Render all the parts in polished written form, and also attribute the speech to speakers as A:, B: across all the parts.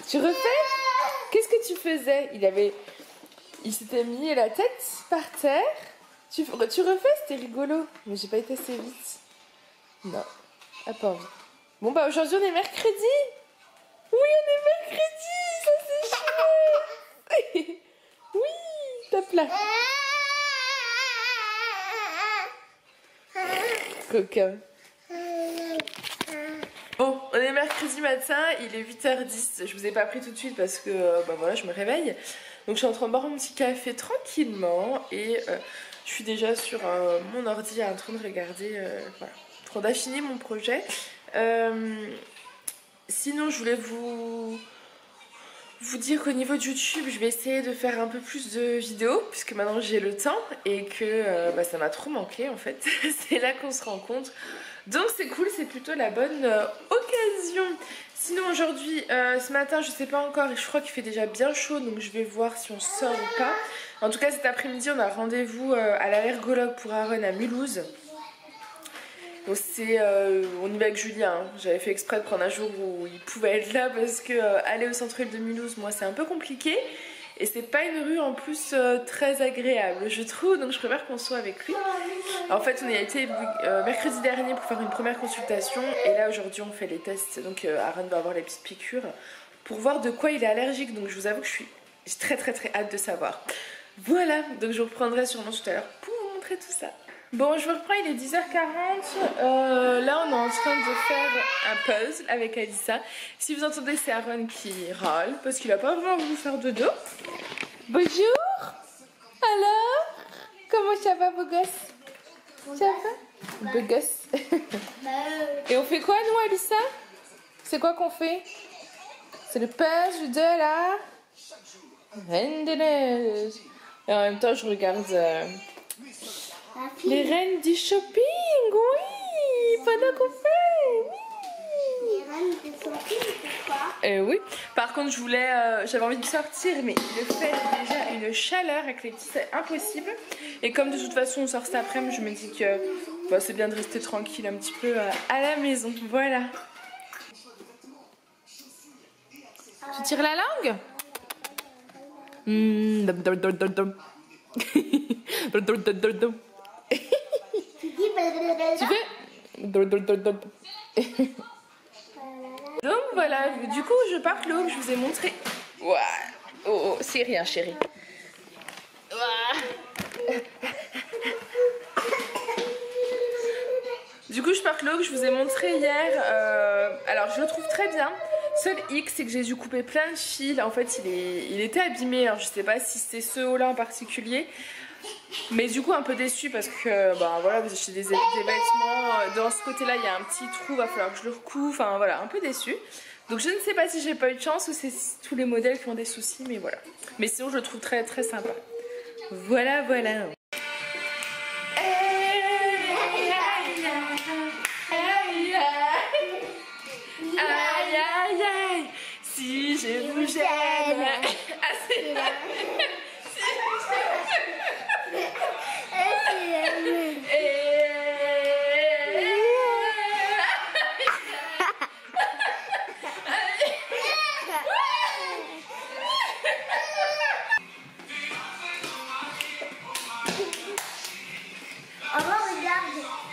A: Tu refais? Qu'est-ce que tu faisais? Il s'était mis la tête par terre. Tu refais? C'était rigolo. Mais j'ai pas été assez vite. Non, ah, pas envie. Bon bah aujourd'hui on est mercredi. Oui, on est mercredi. Ça c'est chouette. Oui, top là. Coquin. Bon, on est mercredi matin, il est 8h10. Je vous ai pas pris tout de suite parce que bah voilà, je me réveille. Donc je suis en train de boire mon petit café tranquillement et je suis déjà sur mon ordi en train de regarder, voilà, en train d'affiner mon projet. Sinon, je voulais vous dire qu'au niveau de YouTube, je vais essayer de faire un peu plus de vidéos puisque maintenant j'ai le temps et que bah, ça m'a trop manqué en fait. C'est là qu'on se rencontre. Donc c'est cool, c'est plutôt la bonne occasion. Sinon aujourd'hui, ce matin, je sais pas encore, et je crois qu'il fait déjà bien chaud, donc je vais voir si on sort ou pas. En tout cas, cet après-midi, on a rendez-vous à l'allergologue pour Aaron à Mulhouse. Donc on y va avec Julien, hein. J'avais fait exprès de prendre un jour où il pouvait être là parce que aller au centre-ville de Mulhouse, moi c'est un peu compliqué. Et c'est pas une rue en plus très agréable je trouve, donc je préfère qu'on soit avec lui. En fait on y a été mercredi dernier pour faire une première consultation et là aujourd'hui on fait les tests. Donc Aaron va avoir les petites piqûres pour voir de quoi il est allergique. Donc je vous avoue que j'ai très hâte de savoir. Voilà, donc je vous reprendrai sûrement tout à l'heure pour vous montrer tout ça. Bon, je vous reprends, il est 10h40. Là, on est en train de faire un puzzle avec Alissa. Si vous entendez, c'est Aaron qui râle parce qu'il a pas vraiment voulu faire dodo. Bonjour. Alors, comment ça va, beau gosse? Ça va? Beau gosse. Et on fait quoi, nous, Alissa? C'est quoi qu'on fait? C'est le puzzle de la Reine des Neiges. Et en même temps, je regarde... les reines du shopping, oui, pendant qu'on fait, oui.
B: Les reines du shopping, pourquoi?
A: Oui, par contre j'avais envie de sortir, mais il fait déjà une chaleur avec les petits, c'est impossible. Et comme de toute façon on sort cet après-midi, je me dis que bah, c'est bien de rester tranquille un petit peu à la maison, voilà. Tu tires la langue? Tu fais? Donc voilà, du coup je pars là où je vous ai montré. Ouah. Oh, c'est rien chérie. Du coup je pars là où je vous ai montré hier. Alors je le trouve très bien. Seul X, c'est que j'ai dû couper plein de fils. En fait il était abîmé. Alors je sais pas si c'est ce haut là en particulier. Mais du coup un peu déçue parce que bah voilà, vous achetez des vêtements, dans ce côté là il y a un petit trou, va falloir que je le recoue, enfin voilà, un peu déçue. Donc je ne sais pas si j'ai pas eu de chance ou c'est tous les modèles qui ont des soucis, mais voilà. Mais sinon je le trouve très sympa. Voilà. Aïe, si je vous gêne.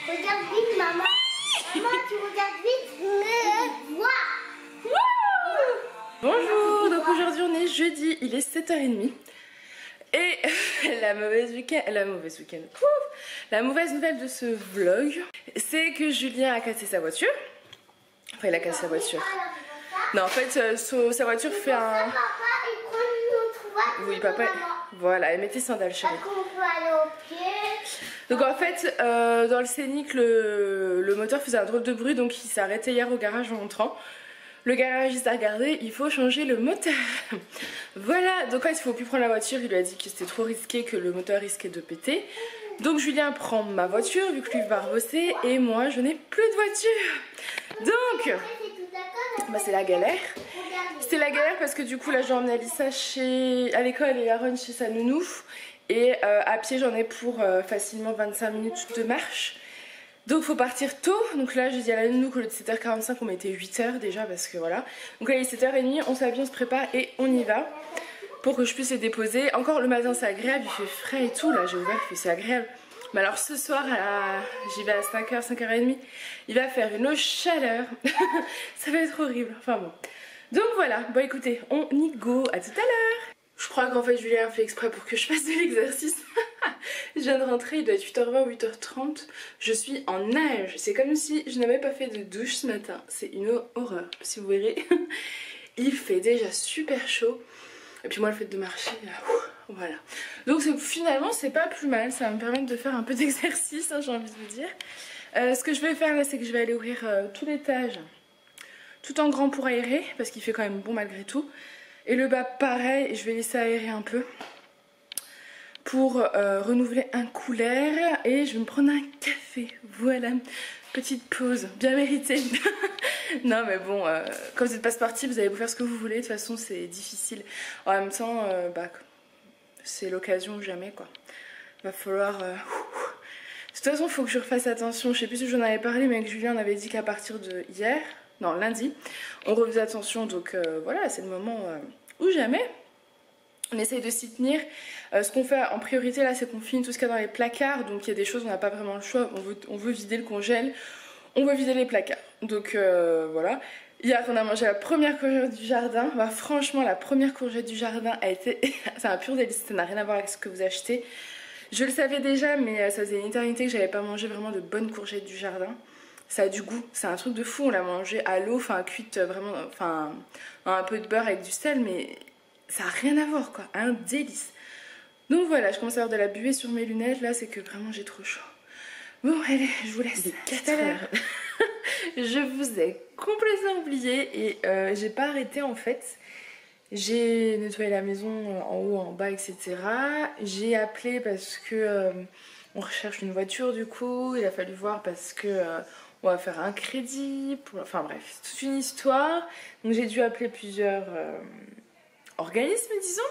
B: Regarde vite, maman. Maman, tu regardes vite.
A: Bonjour, donc aujourd'hui on est jeudi, il est 7h30. Et la mauvaise nouvelle de ce vlog, c'est que Julien a cassé sa voiture. Enfin il a cassé sa voiture. Non en fait sa voiture fait un...
B: Papa, il prend une autre voiture.
A: Oui papa, voilà, elle met tes sandales chérie.
B: Est-ce qu'on peut aller au pied?
A: Donc en fait dans le scénic le moteur faisait un drôle de bruit, donc il s'est arrêté hier au garage en rentrant. Le garagiste a regardé, il faut changer le moteur. Voilà, donc en fait il faut plus prendre la voiture, il lui a dit que c'était trop risqué, que le moteur risquait de péter. Donc Julien prend ma voiture vu que lui va bosser et moi je n'ai plus de voiture. Donc bah, c'est la galère. C'était la galère parce que du coup là j'ai emmené Alissa à l'école et Aaron chez sa nounou. Et à pied j'en ai pour facilement 25 minutes de marche. Donc faut partir tôt, donc là j'ai dit à la nounou qu'au lieu de 7h45 on mettait 8h déjà parce que voilà. Donc là il est 7h30, on s'habille, on se prépare et on y va pour que je puisse les déposer. Encore le matin c'est agréable, il fait frais et tout, là j'ai ouvert, c'est agréable. Mais alors ce soir j'y vais à 5h, 5h30, il va faire une chaleur, ça va être horrible, enfin bon. Donc voilà, bon écoutez, on y go, à tout à l'heure. Je crois qu'en fait Julien a fait exprès pour que je fasse de l'exercice. Je viens de rentrer, il doit être 8h20 ou 8h30. Je suis en nage. C'est comme si je n'avais pas fait de douche ce matin. C'est une horreur, si vous verrez. Il fait déjà super chaud. Et puis moi le fait de marcher, voilà. Donc finalement c'est pas plus mal. Ça va me permettre de faire un peu d'exercice, hein, j'ai envie de vous dire. Ce que je vais faire là, c'est que je vais aller ouvrir tout l'étage. Tout en grand pour aérer, parce qu'il fait quand même bon malgré tout. Et le bas pareil, je vais laisser aérer un peu pour renouveler un couler et je vais me prendre un café. Voilà, petite pause bien méritée. Non mais bon, quand vous n'êtes pas sportif vous allez vous faire ce que vous voulez, de toute façon c'est difficile. En même temps c'est l'occasion ou jamais quoi. Va falloir de toute façon il faut que je refasse attention. Je sais plus si j'en avais parlé, mais avec Julien on avait dit qu'à partir de hier, non lundi, on refaisait attention. Donc voilà, c'est le moment ou jamais. On essaye de s'y tenir. Ce qu'on fait en priorité là, c'est qu'on finit tout ce qu'il y a dans les placards. Donc il y a des choses, on n'a pas vraiment le choix. On veut vider le congèle, on veut vider les placards. Donc voilà. Hier, on a mangé la première courgette du jardin. Bah, franchement, la première courgette du jardin a été. C'est un pur délice. Ça n'a rien à voir avec ce que vous achetez. Je le savais déjà, mais ça faisait une éternité que j'avais pas mangé vraiment de bonnes courgettes du jardin. Ça a du goût, c'est un truc de fou. On l'a mangé à l'eau, enfin cuite vraiment, enfin un peu de beurre avec du sel, mais ça a rien à voir quoi, un délice. Donc voilà, je commence à avoir de la buée sur mes lunettes, là c'est que vraiment j'ai trop chaud. Bon allez, je vous laisse. Tout à l'heure. Je vous ai complètement oublié et j'ai pas arrêté en fait. J'ai nettoyé la maison en haut, en bas, etc. J'ai appelé parce que on recherche une voiture du coup. Il a fallu voir parce que on va faire un crédit. Enfin bref, c'est toute une histoire. Donc j'ai dû appeler plusieurs organismes, disons.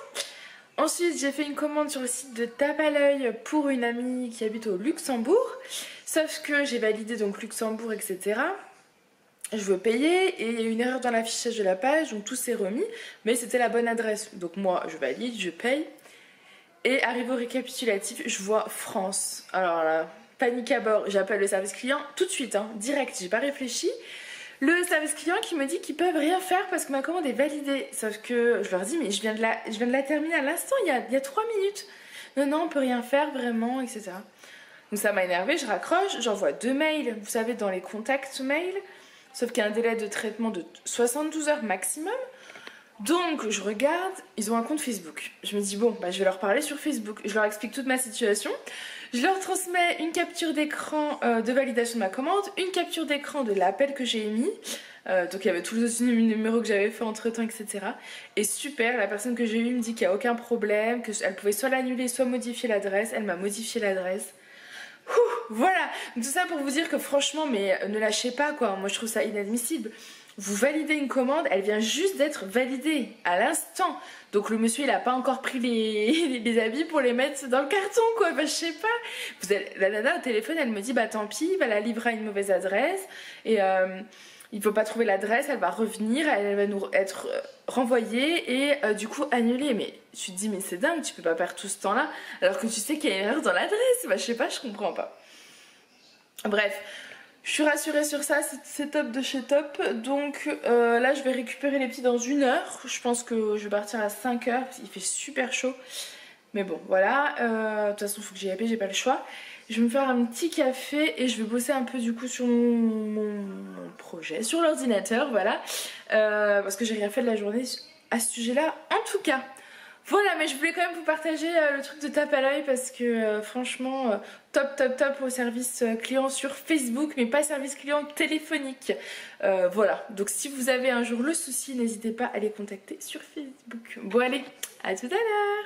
A: Ensuite, j'ai fait une commande sur le site de Tape à l'œil pour une amie qui habite au Luxembourg. Sauf que j'ai validé donc Luxembourg, etc. Je veux payer et il y a eu une erreur dans l'affichage de la page, donc tout s'est remis, mais c'était la bonne adresse. Donc moi, je valide, je paye. Et arrivé au récapitulatif, je vois France. Alors là, panique à bord, j'appelle le service client tout de suite, hein, direct, j'ai pas réfléchi. Le service client qui me dit qu'ils peuvent rien faire parce que ma commande est validée. Sauf que je leur dis, mais je viens de la terminer à l'instant, il y a 3 minutes. Non, on peut rien faire vraiment, etc. Donc ça m'a énervée, je raccroche, j'envoie 2 mails, vous savez, dans les contacts mails. Sauf qu'il y a un délai de traitement de 72 heures maximum. Donc je regarde, ils ont un compte Facebook. Je me dis bon, bah, je vais leur parler sur Facebook. Je leur explique toute ma situation. Je leur transmets une capture d'écran de validation de ma commande, une capture d'écran de l'appel que j'ai émis. Donc il y avait tous les autres numéros que j'avais fait entre temps, etc. Et super, la personne que j'ai eue me dit qu'il n'y a aucun problème, qu'elle pouvait soit l'annuler, soit modifier l'adresse. Elle m'a modifié l'adresse. Voilà, tout ça pour vous dire que franchement, mais ne lâchez pas quoi, moi je trouve ça inadmissible. Vous validez une commande, elle vient juste d'être validée à l'instant. Donc le monsieur il a pas encore pris les habits pour les mettre dans le carton quoi, enfin, je sais pas. La nana au téléphone elle me dit bah tant pis, il va la livrer à une mauvaise adresse et il ne peut pas trouver l'adresse, elle va revenir, elle va nous être renvoyée et du coup annulée. Mais tu te dis mais c'est dingue, tu peux pas perdre tout ce temps là alors que tu sais qu'il y a une erreur dans l'adresse. Bah je sais pas, je comprends pas. Bref, je suis rassurée sur ça, c'est top de chez top. Donc là je vais récupérer les petits dans 1 heure. Je pense que je vais partir à 5 heures, il fait super chaud. Mais bon voilà, de toute façon il faut que j'y aille, j'ai pas le choix. Je vais me faire un petit café et je vais bosser un peu du coup sur mon projet, sur l'ordinateur, voilà. Parce que j'ai rien fait de la journée à ce sujet-là, en tout cas. Voilà, mais je voulais quand même vous partager le truc de Tape à l'œil parce que franchement, top au service client sur Facebook, mais pas service client téléphonique. Voilà, donc si vous avez un jour le souci, n'hésitez pas à les contacter sur Facebook. Bon allez, à tout à l'heure.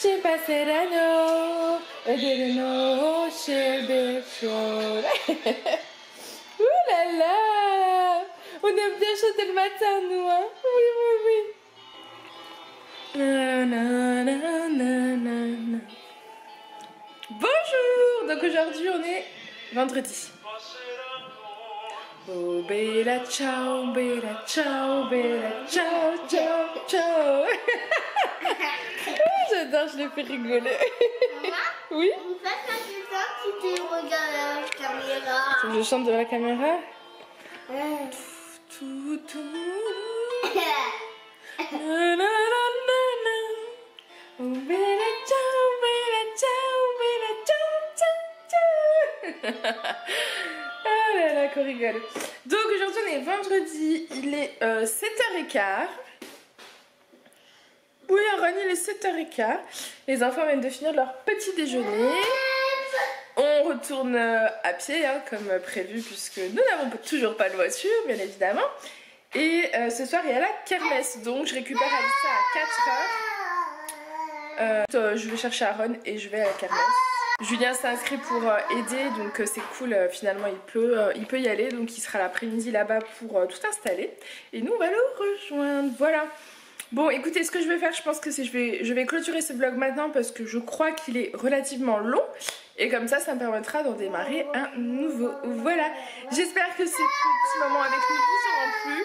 A: J'ai passé l'anneau, I didn't know she'll be sure. Ouh là là, on aime bien chanter le matin nous hein. Oui. Na, na, na. nanana. Bonjour. Donc aujourd'hui on est vendredi. Oh bella ciao, bella ciao, bella ciao, ciao, ciao. J'adore, je l'ai fait rigoler. Oui.
B: En fait, quand tu sors, tu te regardes à la caméra.
A: Faut que je chante devant la caméra.
B: Ouais.
A: Tout, nanana. Oh bella ciao, bella ciao, bella ciao, ciao, ciao. Ah là là, qu'on rigole. Donc aujourd'hui on est vendredi, il est 7h15. Oui, Aaron, il est 7h15. Les enfants viennent de finir leur petit déjeuner. On retourne à pied, hein, comme prévu, puisque nous n'avons toujours pas de voiture, bien évidemment. Et ce soir, il y a la kermesse, donc je récupère Alissa à 4h. Je vais chercher Aaron et je vais à la kermesse. Julien s'est inscrit pour aider, donc c'est cool, finalement il peut y aller, donc il sera l'après-midi là-bas pour tout installer. Et nous on va le rejoindre, voilà. Bon écoutez, ce que je vais faire, je pense que c'est je vais clôturer ce vlog maintenant parce que je crois qu'il est relativement long. Et comme ça me permettra d'en démarrer un nouveau. Voilà, j'espère que ces petits moments avec nous vous auront plu.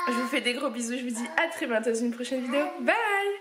A: Je vous fais des gros bisous, je vous dis à très bientôt dans une prochaine vidéo. Bye.